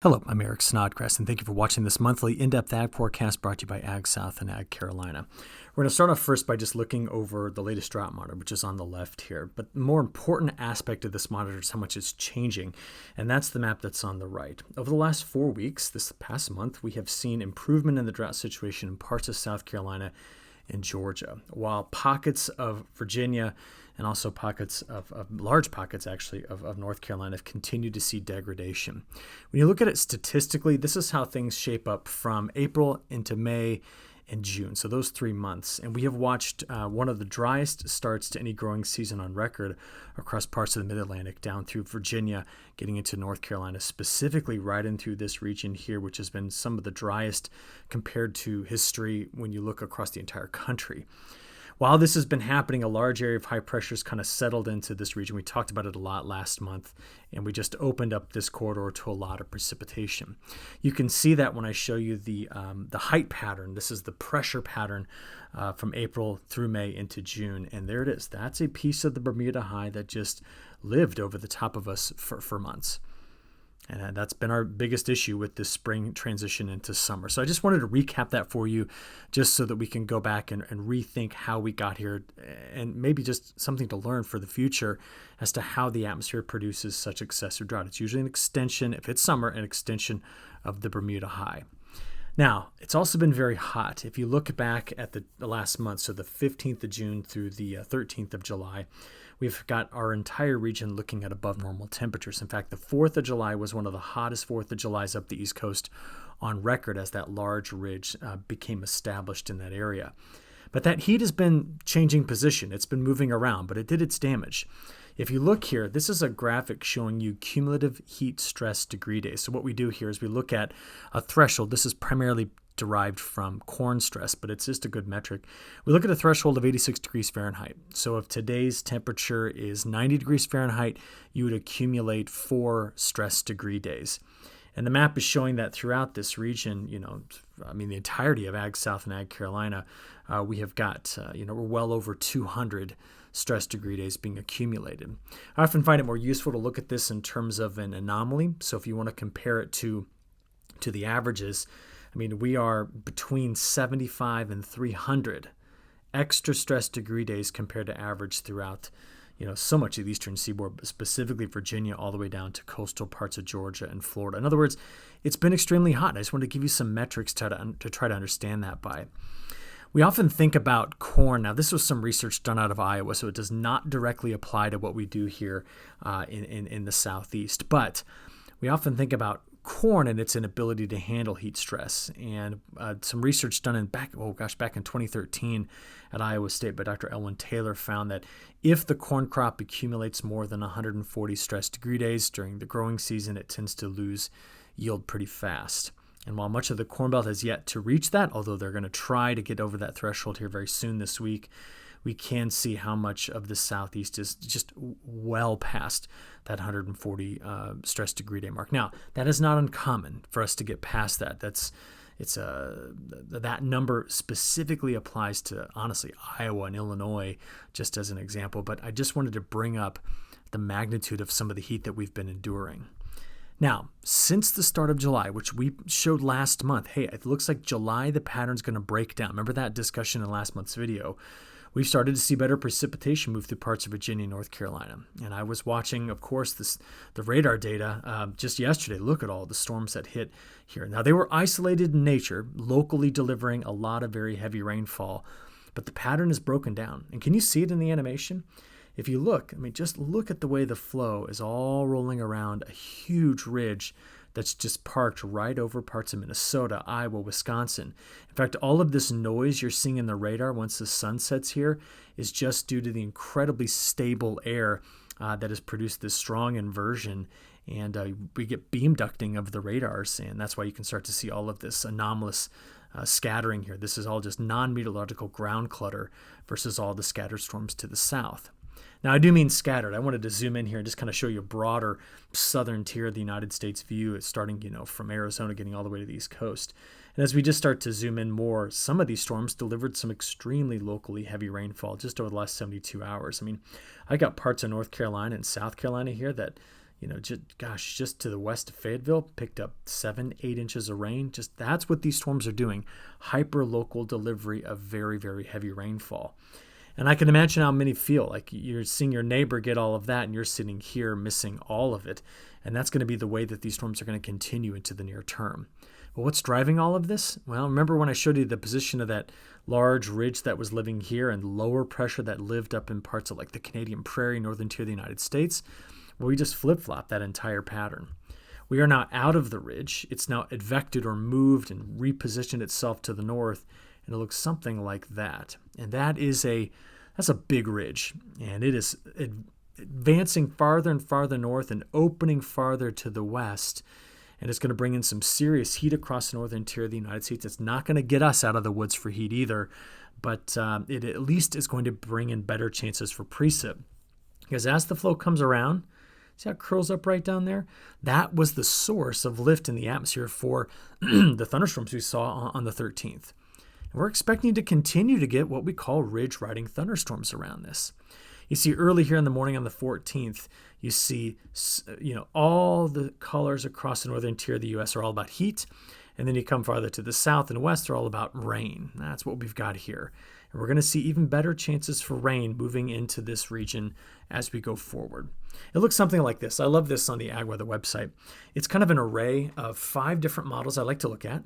Hello, I'm Eric Snodgrass, and thank you for watching this monthly in-depth ag forecast brought to you by AgSouth and Ag Carolina. We're going to start off first by just looking over the latest drought monitor, which is on the left here. But the more important aspect of this monitor is how much it's changing, and that's the map that's on the right. Over the last 4 weeks, this past month, we have seen improvement in the drought situation in parts of South Carolina and Georgia, while pockets of Virginia and also large pockets actually of North Carolina have continued to see degradation. When you look at it statistically, this is how things shape up from April into May and June, so those 3 months. And we have watched one of the driest starts to any growing season on record across parts of the Mid-Atlantic down through Virginia, getting into North Carolina, specifically right in through this region here, which has been some of the driest compared to history when you look across the entire country. While this has been happening, a large area of high pressure has kind of settled into this region. We talked about it a lot last month, and we just opened up this corridor to a lot of precipitation. You can see that when I show you the height pattern. This is the pressure pattern from April through May into June, and there it is. That's a piece of the Bermuda High that just lived over the top of us for months. And that's been our biggest issue with this spring transition into summer. So I just wanted to recap that for you just so that we can go back and rethink how we got here and maybe just something to learn for the future as to how the atmosphere produces such excessive drought. It's usually an extension, if it's summer, an extension of the Bermuda High. Now, it's also been very hot. If you look back at the last month, so the 15th of June through the 13th of July, we've got our entire region looking at above normal temperatures. In fact, the 4th of July was one of the hottest 4th of Julys up the East Coast on record as that large ridge became established in that area. But that heat has been changing position. It's been moving around, but it did its damage. If you look here, this is a graphic showing you cumulative heat stress degree days. So what we do here is we look at a threshold. This is primarily derived from corn stress, but it's just a good metric. We look at a threshold of 86 degrees Fahrenheit. So if today's temperature is 90 degrees Fahrenheit, you would accumulate 4 stress degree days. And the map is showing that throughout this region, the entirety of AgSouth and Ag Carolina, we have got, we're well over 200 stress degree days being accumulated. I often find it more useful to look at this in terms of an anomaly. So if you want to compare it to the averages, we are between 75 and 300 extra stress degree days compared to average throughout so much of the eastern seaboard, specifically Virginia, all the way down to coastal parts of Georgia and Florida. In other words, it's been extremely hot. I just wanted to give you some metrics to try to understand that by. We often think about corn. Now, this was some research done out of Iowa, so it does not directly apply to what we do here in the Southeast. But we often think about corn and its inability to handle heat stress. And some research done back in 2013 at Iowa State by Dr. Elwyn Taylor found that if the corn crop accumulates more than 140 stress degree days during the growing season, it tends to lose yield pretty fast. And while much of the Cornbelt has yet to reach that, although they're going to try to get over that threshold here very soon this week, we can see how much of the Southeast is just well past that 140 stress degree day mark. Now, that is not uncommon for us to get past that. That number specifically applies to, honestly, Iowa and Illinois, just as an example. But I just wanted to bring up the magnitude of some of the heat that we've been enduring. Now, since the start of July, which we showed last month, hey, it looks like July, the pattern's going to break down. Remember that discussion in last month's video? We've started to see better precipitation move through parts of Virginia and North Carolina. And I was watching, of course, the radar data just yesterday. Look at all the storms that hit here. Now, they were isolated in nature, locally delivering a lot of very heavy rainfall, but the pattern is broken down. And can you see it in the animation? If you look, just look at the way the flow is all rolling around a huge ridge that's just parked right over parts of Minnesota, Iowa, Wisconsin. In fact, all of this noise you're seeing in the radar once the sun sets here is just due to the incredibly stable air that has produced this strong inversion. And we get beam ducting of the radars, and that's why you can start to see all of this anomalous scattering here. This is all just non-meteorological ground clutter versus all the scattered storms to the south. Now, I do mean scattered. I wanted to zoom in here and just kind of show you a broader southern tier of the United States view. It's starting, from Arizona, getting all the way to the East Coast. And as we just start to zoom in more, some of these storms delivered some extremely locally heavy rainfall just over the last 72 hours. I got parts of North Carolina and South Carolina here that, just to the west of Fayetteville, picked up 7-8 inches of rain. Just that's what these storms are doing. Hyper local delivery of very, very heavy rainfall. And I can imagine how many feel like you're seeing your neighbor get all of that and you're sitting here missing all of it. And that's going to be the way that these storms are going to continue into the near term. But what's driving all of this? Well, remember when I showed you the position of that large ridge that was living here and lower pressure that lived up in parts of like the Canadian Prairie, northern tier of the United States? Well, we just flip-flopped that entire pattern. We are now out of the ridge. It's now advected or moved and repositioned itself to the north, and it looks something like that. And that's a big ridge, and it is advancing farther and farther north and opening farther to the west. And it's going to bring in some serious heat across the northern tier of the United States. It's not going to get us out of the woods for heat either, but it at least is going to bring in better chances for precip. Because as the flow comes around, see how it curls up right down there? That was the source of lift in the atmosphere for the thunderstorms we saw on the 13th. And we're expecting to continue to get what we call ridge-riding thunderstorms around this. You see early here in the morning on the 14th, you see all the colors across the northern tier of the U.S. are all about heat. And then you come farther to the south and west, they're all about rain. That's what we've got here. And we're going to see even better chances for rain moving into this region as we go forward. It looks something like this. I love this on the AgWeather website. It's kind of an array of 5 different models I like to look at.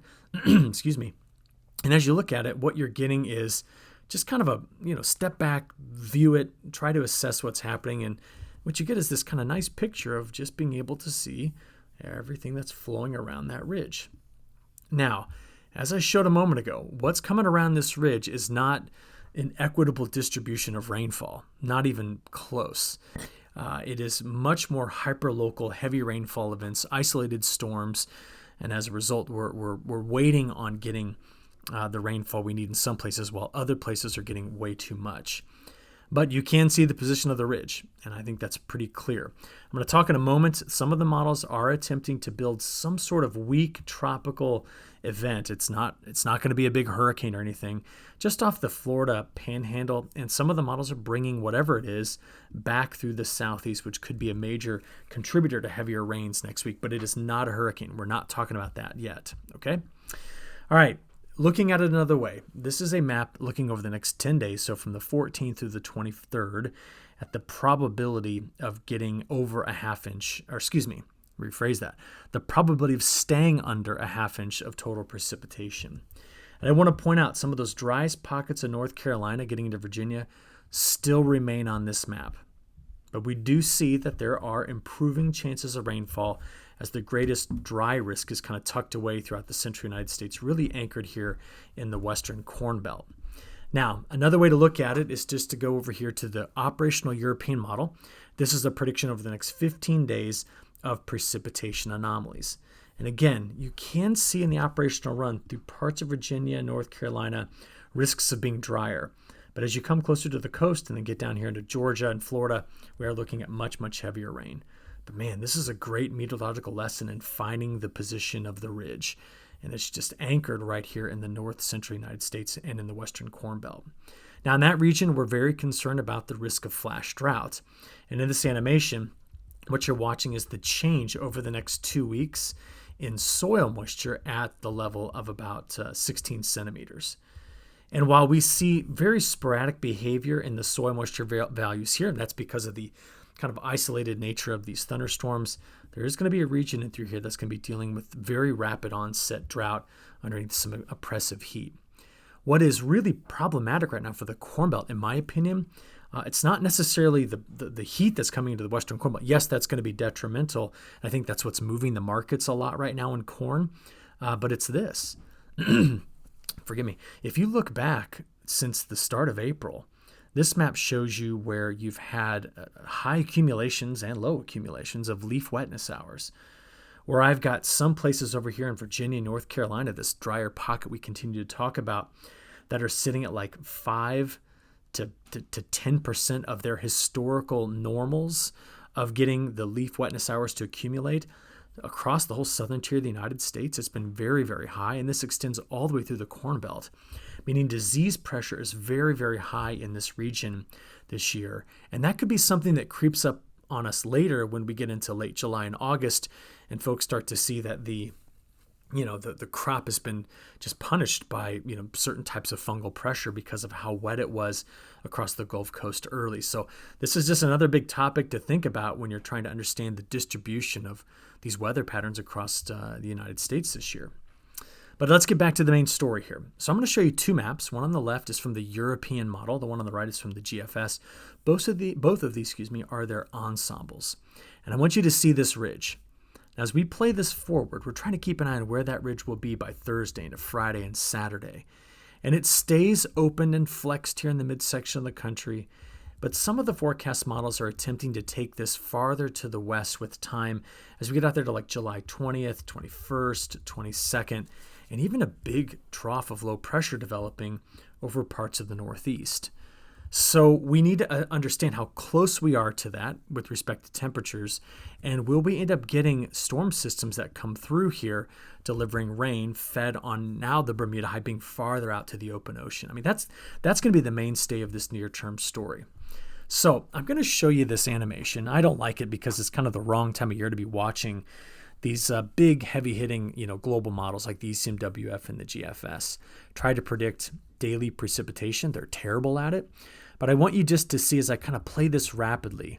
Excuse me. And as you look at it, what you're getting is just kind of a step back, view it, try to assess what's happening. And what you get is this kind of nice picture of just being able to see everything that's flowing around that ridge. Now, as I showed a moment ago, what's coming around this ridge is not an equitable distribution of rainfall, not even close. It is much more hyperlocal, heavy rainfall events, isolated storms, and as a result, we're waiting on getting the rainfall we need in some places, while other places are getting way too much. But you can see the position of the ridge, and I think that's pretty clear. I'm going to talk in a moment. Some of the models are attempting to build some sort of weak tropical event. It's not going to be a big hurricane or anything, just off the Florida panhandle, and some of the models are bringing whatever it is back through the southeast, which could be a major contributor to heavier rains next week, but it is not a hurricane. We're not talking about that yet, okay? All right. Looking at it another way, this is a map looking over the next 10 days, so from the 14th through the 23rd, at the probability of getting over a half inch, rephrase that, the probability of staying under a half inch of total precipitation. And I want to point out some of those driest pockets of North Carolina getting into Virginia still remain on this map. But we do see that there are improving chances of rainfall as the greatest dry risk is kind of tucked away throughout the central United States, really anchored here in the western Cornbelt. Now, another way to look at it is just to go over here to the operational European model. This is a prediction over the next 15 days of precipitation anomalies. And again, you can see in the operational run through parts of Virginia and North Carolina risks of being drier. But as you come closer to the coast and then get down here into Georgia and Florida, we are looking at much, much heavier rain. But man, this is a great meteorological lesson in finding the position of the ridge. And it's just anchored right here in the north central United States and in the western Corn Belt. Now in that region, we're very concerned about the risk of flash drought. And in this animation, what you're watching is the change over the next 2 weeks in soil moisture at the level of about 16 centimeters. And while we see very sporadic behavior in the soil moisture values here, and that's because of the kind of isolated nature of these thunderstorms, there is going to be a region in through here that's going to be dealing with very rapid onset drought underneath some oppressive heat. What is really problematic right now for the Corn Belt, in my opinion, it's not necessarily the heat that's coming into the western Corn Belt. Yes, that's going to be detrimental. I think that's what's moving the markets a lot right now in corn, but it's this. Forgive me. If you look back since the start of April, this map shows you where you've had high accumulations and low accumulations of leaf wetness hours. Where I've got some places over here in Virginia, North Carolina, this drier pocket we continue to talk about, that are sitting at like 5 to 10% of their historical normals of getting the leaf wetness hours to accumulate. Across the whole southern tier of the United States, it's been very, very high, and this extends all the way through the Corn Belt, meaning disease pressure is very, very high in this region this year. And that could be something that creeps up on us later when we get into late July and August, and folks start to see that the crop has been just punished by, certain types of fungal pressure because of how wet it was across the Gulf Coast early. So this is just another big topic to think about when you're trying to understand the distribution of these weather patterns across the United States this year. But let's get back to the main story here. So I'm going to show you two maps. One on the left is from the European model. The one on the right is from the GFS. Both of these, are their ensembles. And I want you to see this ridge. Now, as we play this forward, we're trying to keep an eye on where that ridge will be by Thursday into Friday and Saturday. And it stays open and flexed here in the midsection of the country. But some of the forecast models are attempting to take this farther to the west with time as we get out there to like July 20th, 21st, 22nd, and even a big trough of low pressure developing over parts of the Northeast. So we need to understand how close we are to that with respect to temperatures, and will we end up getting storm systems that come through here delivering rain fed on now the Bermuda High being farther out to the open ocean. I mean, that's going to be the mainstay of this near-term story. So I'm going to show you this animation. I don't like it because it's kind of the wrong time of year to be watching these big, heavy-hitting, global models like the ECMWF and the GFS try to predict daily precipitation. They're terrible at it. But I want you just to see, as I kind of play this rapidly,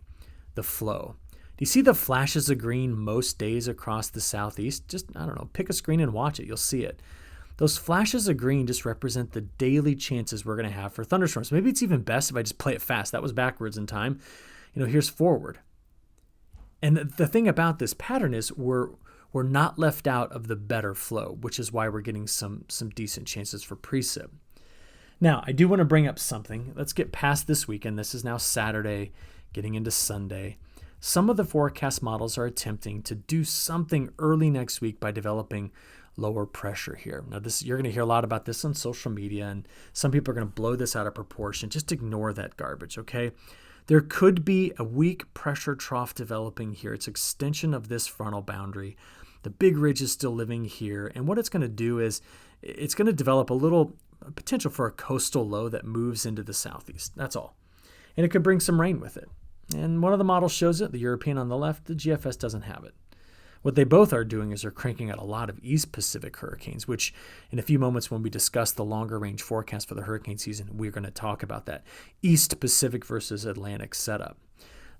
the flow. Do you see the flashes of green most days across the Southeast? Just, pick a screen and watch it. You'll see it. Those flashes of green just represent the daily chances we're going to have for thunderstorms. Maybe it's even best if I just play it fast. That was backwards in time. Here's forward. And the thing about this pattern is we're not left out of the better flow, which is why we're getting some decent chances for precip. Now, I do want to bring up something. Let's get past this weekend. This is now Saturday, getting into Sunday. Some of the forecast models are attempting to do something early next week by developing lower pressure here. Now, you're going to hear a lot about this on social media, and some people are going to blow this out of proportion. Just ignore that garbage, okay? There could be a weak pressure trough developing here. It's extension of this frontal boundary. The big ridge is still living here, and what it's going to do is it's going to develop a little potential for a coastal low that moves into the southeast. That's all. And it could bring some rain with it. And one of the models shows it, the European on the left, the GFS doesn't have it. What they both are doing is they're cranking out a lot of East Pacific hurricanes, which in a few moments when we discuss the longer range forecast for the hurricane season, we're going to talk about that East Pacific versus Atlantic setup.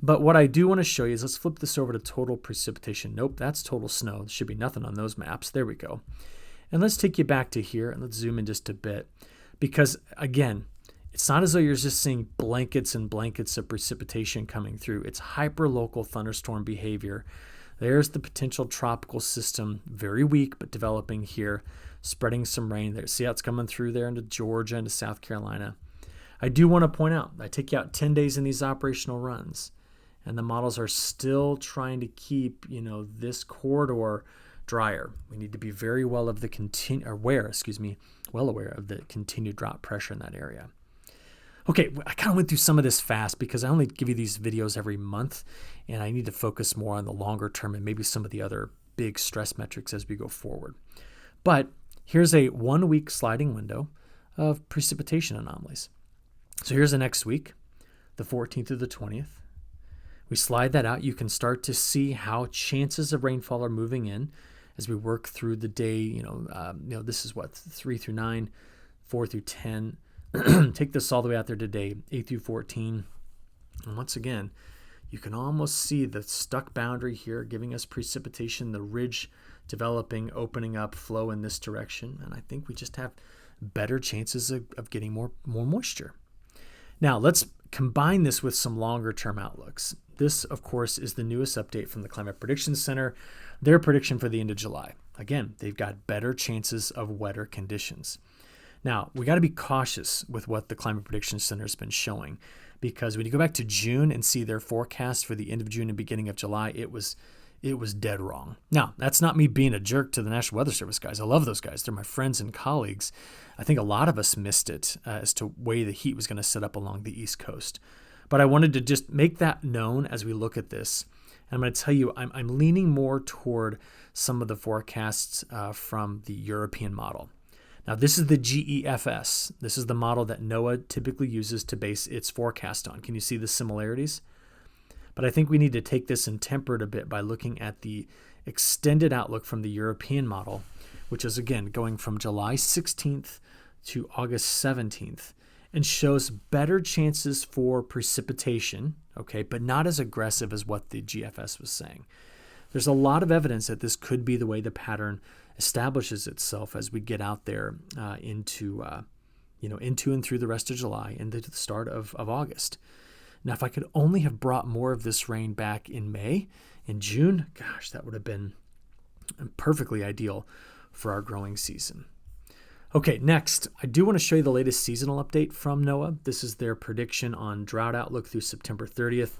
But what I do want to show you is, let's flip this over to total precipitation. Nope, that's total snow. There should be nothing on those maps. There we go. And let's take you back to here, and let's zoom in just a bit. Because, again, it's not as though you're just seeing blankets and blankets of precipitation coming through. It's hyperlocal thunderstorm behavior. There's the potential tropical system, very weak, but developing here, spreading some rain there. See how it's coming through there into Georgia, into South Carolina. I do want to point out, I take you out 10 days in these operational runs, and the models are still trying to keep, this corridor drier. We need to be very well aware of the continued drought pressure in that area. Okay, I kind of went through some of this fast because I only give you these videos every month, and I need to focus more on the longer term and maybe some of the other big stress metrics as we go forward. But here's a 1 week sliding window of precipitation anomalies. So here's the next week, the 14th through the 20th. We slide that out. You can start to see how chances of rainfall are moving in as we work through the day. This is 3 through 9, 4 through 10. Take this all the way out there today, 8 through 14. And once again, you can almost see the stuck boundary here giving us precipitation, the ridge developing, opening up, flow in this direction. And I think we just have better chances of getting more moisture. Now, let's combine this with some longer term outlooks. This, of course, is the newest update from the Climate Prediction Center, their prediction for the end of July. Again, they've got better chances of wetter conditions. Now, we got to be cautious with what the Climate Prediction Center has been showing, because when you go back to June and see their forecast for the end of June and beginning of July, it was dead wrong. Now, that's not me being a jerk to the National Weather Service guys. I love those guys. They're my friends and colleagues. I think a lot of us missed it as to way the heat was going to set up along the East Coast. But I wanted to just make that known as we look at this. And I'm going to tell you, I'm leaning more toward some of the forecasts from the European model. Now, this is the GEFS. This is the model that NOAA typically uses to base its forecast on. Can you see the similarities? But I think we need to take this and temper it a bit by looking at the extended outlook from the European model, which is again going from July 16th to August 17th, and shows better chances for precipitation, okay, but not as aggressive as what the GFS was saying. There's a lot of evidence that this could be the way the pattern establishes itself as we get out there into and through the rest of July and the start of August. Now, if I could only have brought more of this rain back in May and June, gosh, that would have been perfectly ideal for our growing season. Okay, next, I do want to show you the latest seasonal update from NOAA. This is their prediction on drought outlook through September 30th.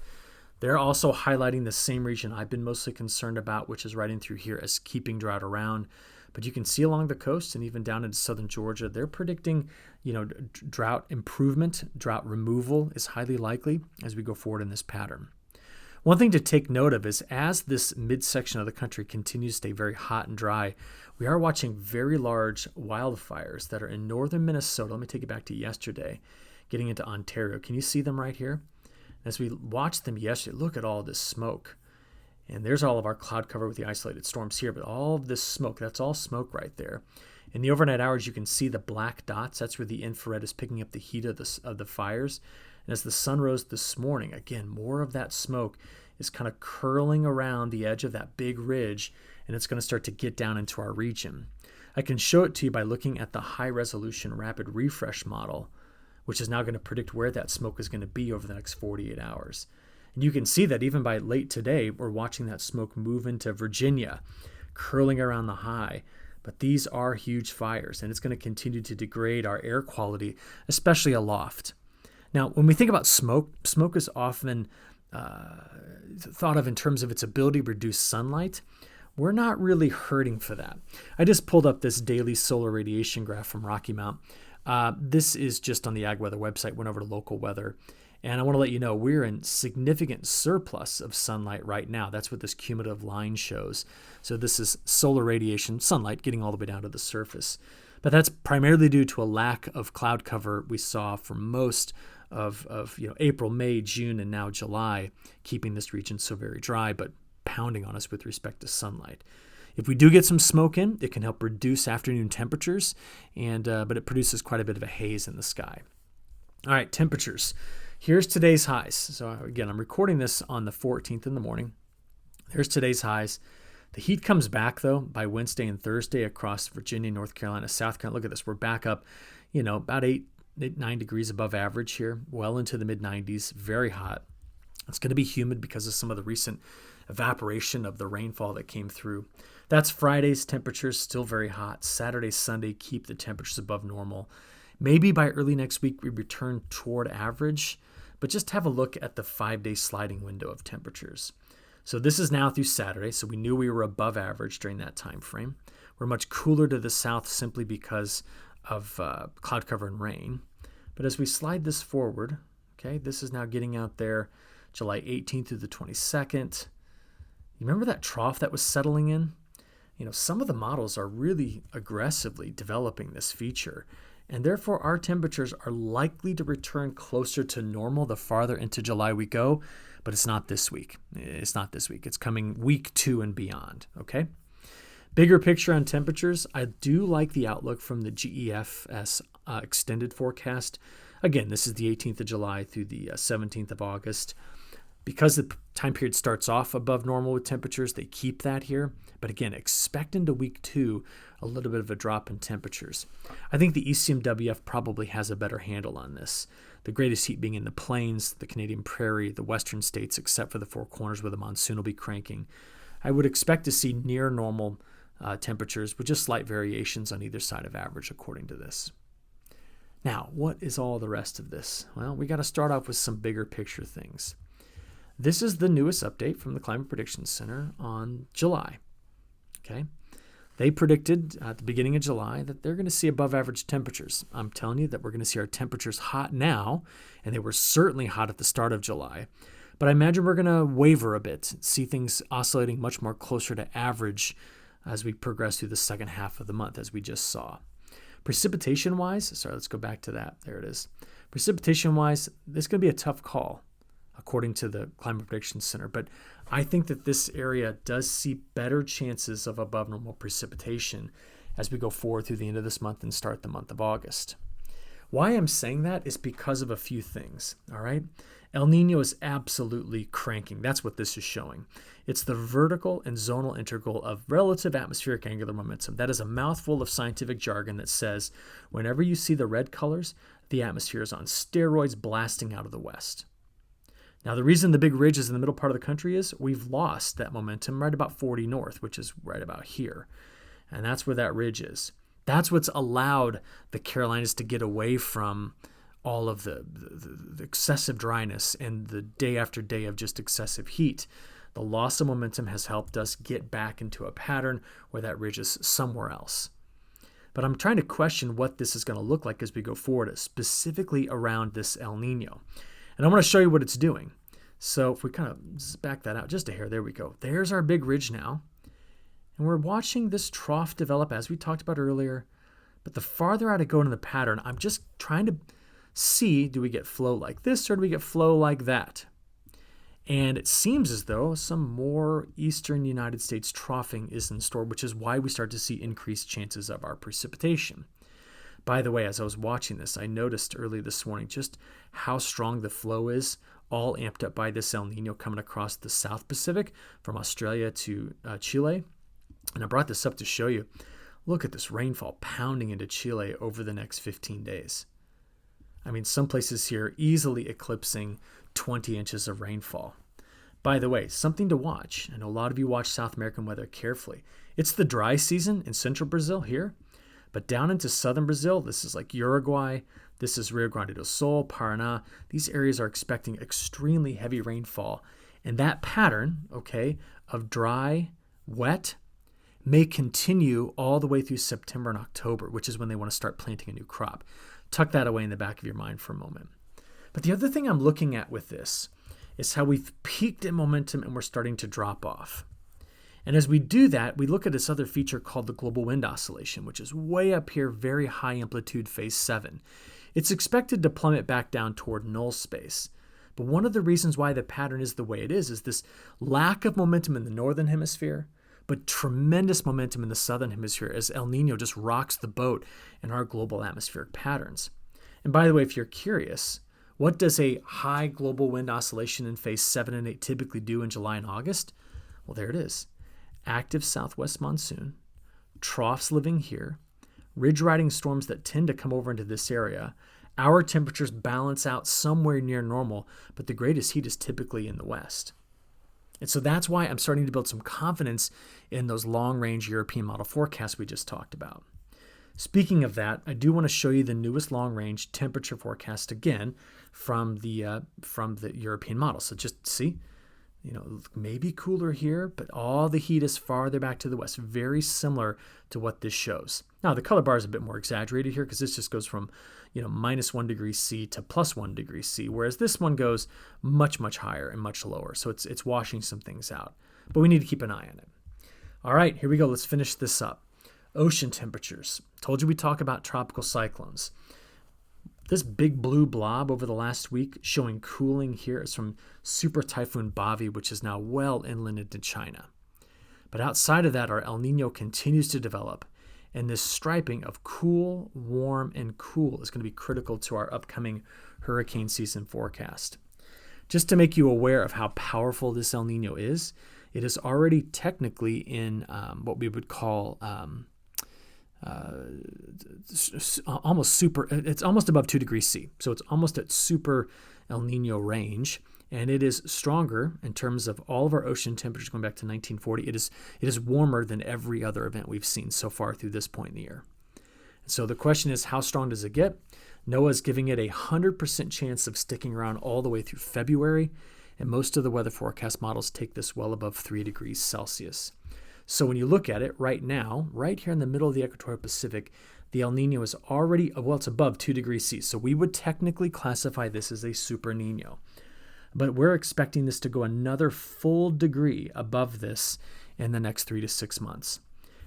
They're also highlighting the same region I've been mostly concerned about, which is right in through here as keeping drought around. But you can see along the coast and even down into southern Georgia, they're predicting, drought improvement, drought removal is highly likely as we go forward in this pattern. One thing to take note of is as this midsection of the country continues to stay very hot and dry, we are watching very large wildfires that are in northern Minnesota. Let me take you back to yesterday, getting into Ontario. Can you see them right here? As we watched them yesterday, look at all this smoke. And there's all of our cloud cover with the isolated storms here, but all of this smoke, that's all smoke right there. In the overnight hours, you can see the black dots. That's where the infrared is picking up the heat of the fires. And as the sun rose this morning, again, more of that smoke is kind of curling around the edge of that big ridge, and it's going to start to get down into our region. I can show it to you by looking at the high-resolution rapid refresh model, which is now going to predict where that smoke is going to be over the next 48 hours. And you can see that even by late today, we're watching that smoke move into Virginia, curling around the high. But these are huge fires, and it's going to continue to degrade our air quality, especially aloft. Now, when we think about smoke, smoke is often thought of in terms of its ability to reduce sunlight. We're not really hurting for that. I just pulled up this daily solar radiation graph from Rocky Mount. This is just on the AgWeather website, went over to local weather. And I want to let you know we're in significant surplus of sunlight right now. That's what this cumulative line shows. So this is solar radiation, sunlight getting all the way down to the surface. But that's primarily due to a lack of cloud cover we saw for most of April, May, June, and now July, keeping this region so very dry, but pounding on us with respect to sunlight. If we do get some smoke in, it can help reduce afternoon temperatures, but it produces quite a bit of a haze in the sky. All right, temperatures. Here's today's highs. So again, I'm recording this on the 14th in the morning. There's today's highs. The heat comes back, though, by Wednesday and Thursday across Virginia, North Carolina, South Carolina. Look at this. We're back up, about 9 degrees above average here, well into the mid-90s, very hot. It's going to be humid because of some of the recent evaporation of the rainfall that came through. That's Friday's temperatures, still very hot. Saturday, Sunday, keep the temperatures above normal. Maybe by early next week, we return toward average, but just have a look at the 5-day sliding window of temperatures. So this is now through Saturday, so we knew we were above average during that time frame. We're much cooler to the south simply because of cloud cover and rain. But as we slide this forward, okay, this is now getting out there July 18th through the 22nd. You remember that trough that was settling in? Some of the models are really aggressively developing this feature, and therefore our temperatures are likely to return closer to normal the farther into July we go, but it's not this week. It's coming week 2 and beyond, okay? Bigger picture on temperatures, I do like the outlook from the GEFS extended forecast. Again, this is the 18th of July through the 17th of August. Because the time period starts off above normal with temperatures, they keep that here. But again, expect into week 2 a little bit of a drop in temperatures. I think the ECMWF probably has a better handle on this. The greatest heat being in the plains, the Canadian prairie, the western states, except for the Four Corners where the monsoon will be cranking. I would expect to see near normal temperatures with just slight variations on either side of average according to this. Now, what is all the rest of this? Well, we got to start off with some bigger picture things. This is the newest update from the Climate Prediction Center on July. Okay, they predicted at the beginning of July that they're going to see above average temperatures. I'm telling you that we're going to see our temperatures hot now, and they were certainly hot at the start of July. But I imagine we're going to waver a bit, see things oscillating much more closer to average as we progress through the second half of the month, as we just saw. Precipitation-wise, let's go back to that. There it is. Precipitation-wise, this is going to be a tough call. according to the Climate Prediction Center. But I think that this area does see better chances of above normal precipitation as we go forward through the end of this month and start the month of August. Why I'm saying that is because of a few things, all right? El Niño is absolutely cranking. That's what this is showing. It's the vertical and zonal integral of relative atmospheric angular momentum. That is a mouthful of scientific jargon that says whenever you see the red colors, the atmosphere is on steroids blasting out of the west. Now, the reason the big ridge is in the middle part of the country is we've lost that momentum right about 40 north, which is right about here. And that's where that ridge is. That's what's allowed the Carolinas to get away from all of the excessive dryness and the day after day of just excessive heat. The loss of momentum has helped us get back into a pattern where that ridge is somewhere else. But I'm trying to question what this is going to look like as we go forward, specifically around this El Niño. And I want to show you what it's doing. So if we kind of back that out just a hair, there we go. There's our big ridge now. And we're watching this trough develop as we talked about earlier. But the farther out I go into the pattern, I'm just trying to see, do we get flow like this or do we get flow like that? And it seems as though some more eastern United States troughing is in store, which is why we start to see increased chances of our precipitation. By the way, as I was watching this, I noticed early this morning just how strong the flow is, all amped up by this El Niño coming across the South Pacific from Australia to Chile. And I brought this up to show you. Look at this rainfall pounding into Chile over the next 15 days. I mean, some places here easily eclipsing 20 inches of rainfall. By the way, something to watch. I know a lot of you watch South American weather carefully. It's the dry season in central Brazil here, but down into southern Brazil, this is like Uruguay, this is Rio Grande do Sul, Paraná. These areas are expecting extremely heavy rainfall. And that pattern, okay, of dry, wet, may continue all the way through September and October, which is when they want to start planting a new crop. Tuck that away in the back of your mind for a moment. But the other thing I'm looking at with this is how we've peaked in momentum and we're starting to drop off. And as we do that, we look at this other feature called the global wind oscillation, which is way up here, very high amplitude, phase 7. It's expected to plummet back down toward null space. But one of the reasons why the pattern is the way it is this lack of momentum in the northern hemisphere, but tremendous momentum in the southern hemisphere as El Niño just rocks the boat in our global atmospheric patterns. And by the way, if you're curious, what does a high global wind oscillation in phase 7 and 8 typically do in July and August? Well, there it is. Active southwest monsoon, troughs living here, ridge riding storms that tend to come over into this area. Our temperatures balance out somewhere near normal, but the greatest heat is typically in the west. And so that's why I'm starting to build some confidence in those long-range European model forecasts we just talked about. Speaking of that, I do want to show you the newest long-range temperature forecast again from the European model. So just see, maybe cooler here, but all the heat is farther back to the west, very similar to what this shows. Now, the color bar is a bit more exaggerated here because this just goes from, minus 1 degree C to plus 1 degree C, whereas this one goes much, much higher and much lower. So it's washing some things out, but we need to keep an eye on it. All right, here we go. Let's finish this up. Ocean temperatures. Told you we talk about tropical cyclones. This big blue blob over the last week showing cooling here is from Super Typhoon Bavi, which is now well inland into China. But outside of that, our El Niño continues to develop, and this striping of cool, warm, and cool is going to be critical to our upcoming hurricane season forecast. Just to make you aware of how powerful this El Niño is, it is already technically in what we would call almost super, it's almost above 2 degrees C. So it's almost at super El Niño range. And it is stronger in terms of all of our ocean temperatures going back to 1940. It is warmer than every other event we've seen so far through this point in the year. And so the question is, how strong does it get? NOAA's giving it 100% chance of sticking around all the way through February. And most of the weather forecast models take this well above 3 degrees Celsius. So when you look at it right now, right here in the middle of the equatorial Pacific, the El Niño is already, it's above 2 degrees C. So we would technically classify this as a super Niño. But we're expecting this to go another full degree above this in the next 3 to 6 months.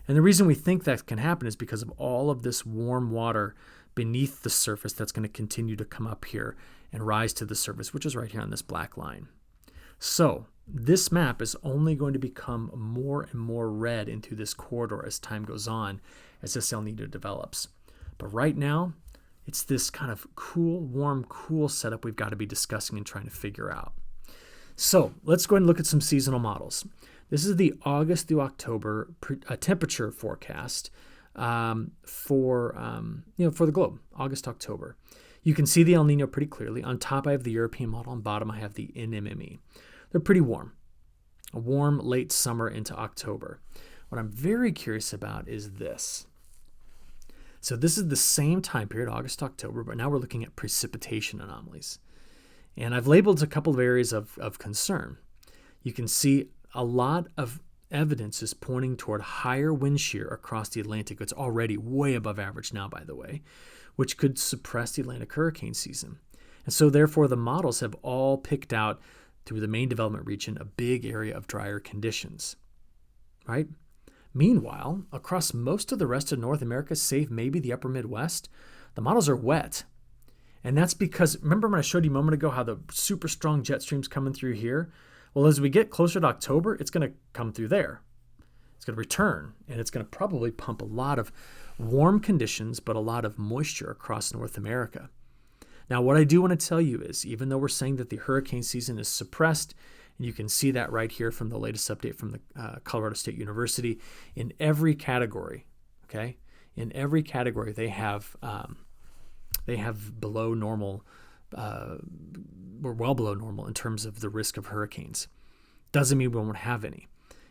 And the reason we think that can happen is because of all of this warm water beneath the surface that's going to continue to come up here and rise to the surface, which is right here on this black line. So this map is only going to become more and more red into this corridor as time goes on, as this El Niño develops. But right now, it's this kind of cool, warm, cool setup we've got to be discussing and trying to figure out. So let's go ahead and look at some seasonal models. This is the August through October temperature forecast for the globe, August, October. You can see the El Niño pretty clearly. On top, I have the European model. On bottom, I have the NMME. They're pretty warm. A warm late summer into October. What I'm very curious about is this. So this is the same time period, August, October, but now we're looking at precipitation anomalies. And I've labeled a couple of areas of concern. You can see a lot of evidence is pointing toward higher wind shear across the Atlantic. It's already way above average now, by the way, which could suppress the Atlantic hurricane season. And so therefore the models have all picked out through the main development region a big area of drier conditions, right? Meanwhile, across most of the rest of North America, save maybe the upper Midwest, the models are wet. And that's because, remember when I showed you a moment ago how the super strong jet stream's coming through here? Well, as we get closer to October, it's going to come through there. It's going to return, and it's going to probably pump a lot of warm conditions, but a lot of moisture across North America. Now, what I do want to tell you is, even though we're saying that the hurricane season is suppressed, and you can see that right here from the latest update from the Colorado State University, in every category, okay? In every category, they have below normal, we're well below normal in terms of the risk of hurricanes. Doesn't mean we won't have any.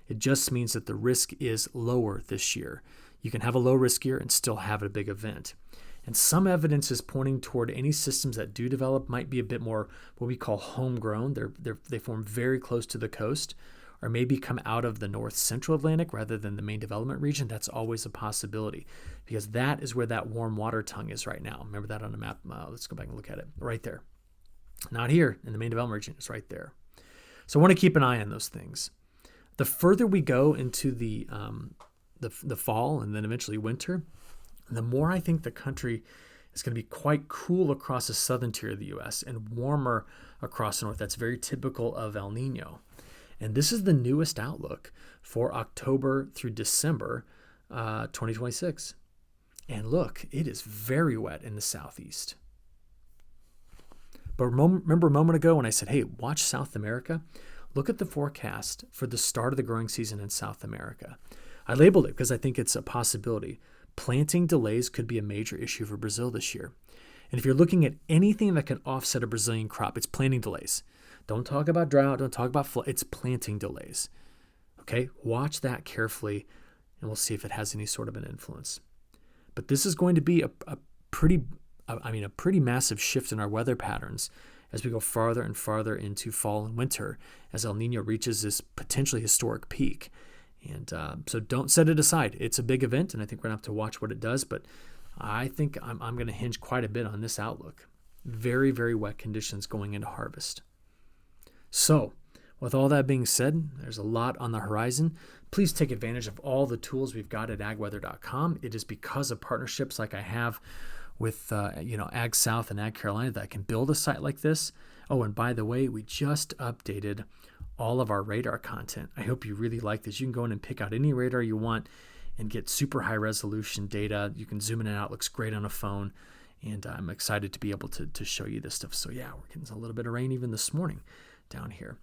It just means that the risk is lower this year. You can have a low risk year and still have a big event. And some evidence is pointing toward any systems that do develop might be a bit more what we call homegrown. They form very close to the coast, or maybe come out of the north central Atlantic rather than the main development region. That's always a possibility, because that is where that warm water tongue is right now. Remember that on the map? Let's go back and look at it. Right there. Not here in the main development region. It's right there. So I want to keep an eye on those things. The further we go into the fall and then eventually winter, the more I think the country is going to be quite cool across the southern tier of the U.S. and warmer across the north. That's very typical of El Niño. And this is the newest outlook for October through December 2026. And look, it is very wet in the southeast. But remember a moment ago when I said, hey, watch South America? Look at the forecast for the start of the growing season in South America. I labeled it because I think it's a possibility. Planting delays could be a major issue for Brazil this year. And if you're looking at anything that can offset a Brazilian crop, it's planting delays. Don't talk about drought, don't talk about flood, it's planting delays. Okay, watch that carefully and we'll see if it has any sort of an influence. But this is going to be a pretty massive shift in our weather patterns as we go farther and farther into fall and winter as El Niño reaches this potentially historic peak. And so don't set it aside. It's a big event, and I think we're going to have to watch what it does. But I think I'm going to hinge quite a bit on this outlook. Very, very wet conditions going into harvest. So with all that being said, there's a lot on the horizon. Please take advantage of all the tools we've got at agweather.com. It is because of partnerships like I have with AgSouth and Ag Carolina that I can build a site like this. Oh, and by the way, we just updated all of our radar content. I hope you really like this. You can go in and pick out any radar you want and get super high resolution data. You can zoom in and out. It looks great on a phone. And I'm excited to be able to show you this stuff. So yeah, we're getting a little bit of rain even this morning down here.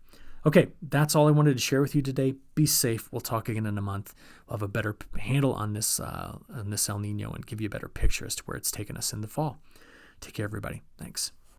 Okay, that's all I wanted to share with you today. Be safe. We'll talk again in a month. We'll have a better handle on this El Niño and give you a better picture as to where it's taken us in the fall. Take care, everybody. Thanks.